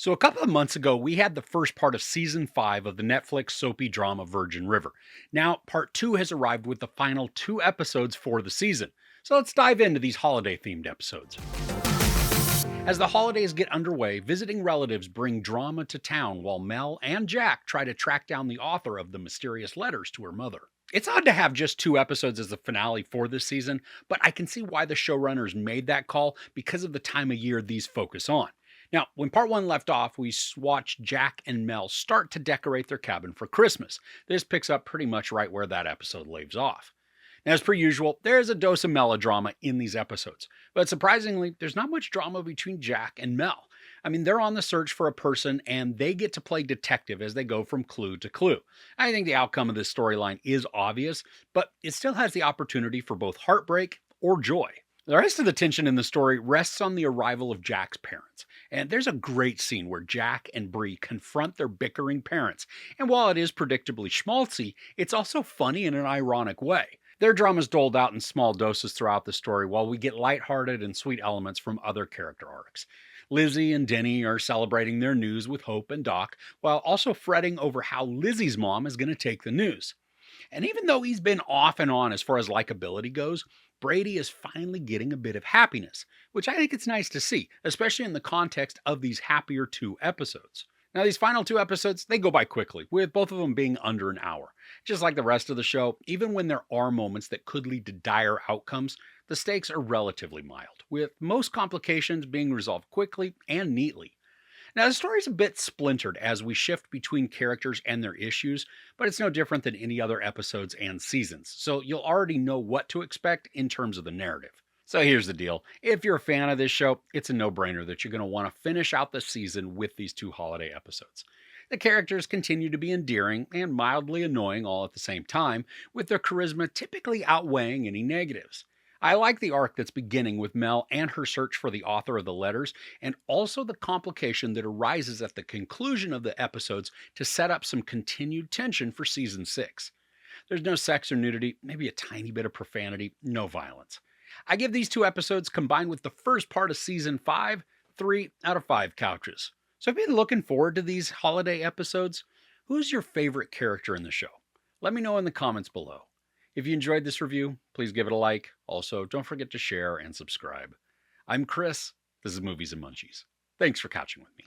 So, a couple of months ago, we had the first part of season 5 of the Netflix soapy drama Virgin River. Now, part 2 has arrived with the final 2 episodes for the season. So, let's dive into these holiday themed episodes. As the holidays get underway, visiting relatives bring drama to town while Mel and Jack try to track down the author of the mysterious letters to her mother. It's odd to have just 2 episodes as the finale for this season, but I can see why the showrunners made that call because of the time of year these focus on. Now, when part 1 left off, we watched Jack and Mel start to decorate their cabin for Christmas. This picks up pretty much right where that episode leaves off. Now, as per usual, there is a dose of melodrama in these episodes, but surprisingly, there's not much drama between Jack and Mel. I mean, they're on the search for a person and they get to play detective as they go from clue to clue. I think the outcome of this storyline is obvious, but it still has the opportunity for both heartbreak or joy. The rest of the tension in the story rests on the arrival of Jack's parents. And there's a great scene where Jack and Bree confront their bickering parents. And while it is predictably schmaltzy, it's also funny in an ironic way. Their drama is doled out in small doses throughout the story, while we get lighthearted and sweet elements from other character arcs. Lizzie and Denny are celebrating their news with Hope and Doc, while also fretting over how Lizzie's mom is going to take the news. And even though he's been off and on as far as likability goes, Brady is finally getting a bit of happiness, which I think it's nice to see, especially in the context of these happier 2 episodes. Now, these final 2 episodes, they go by quickly, with both of them being under an hour. Just like the rest of the show, even when there are moments that could lead to dire outcomes, the stakes are relatively mild, with most complications being resolved quickly and neatly. Now, the story's a bit splintered as we shift between characters and their issues, but it's no different than any other episodes and seasons, so you'll already know what to expect in terms of the narrative. So here's the deal. If you're a fan of this show, it's a no-brainer that you're going to want to finish out the season with these 2 holiday episodes. The characters continue to be endearing and mildly annoying all at the same time, with their charisma typically outweighing any negatives. I like the arc that's beginning with Mel and her search for the author of the letters, and also the complication that arises at the conclusion of the episodes to set up some continued tension for season 6. There's no sex or nudity, maybe a tiny bit of profanity, no violence. I give these 2 episodes combined with the first part of season 5, 3 out of 5 couches. So if you're looking forward to these holiday episodes, who's your favorite character in the show? Let me know in the comments below. If you enjoyed this review, please give it a like. Also, don't forget to share and subscribe. I'm Chris. This is Movies and Munchies. Thanks for catching with me.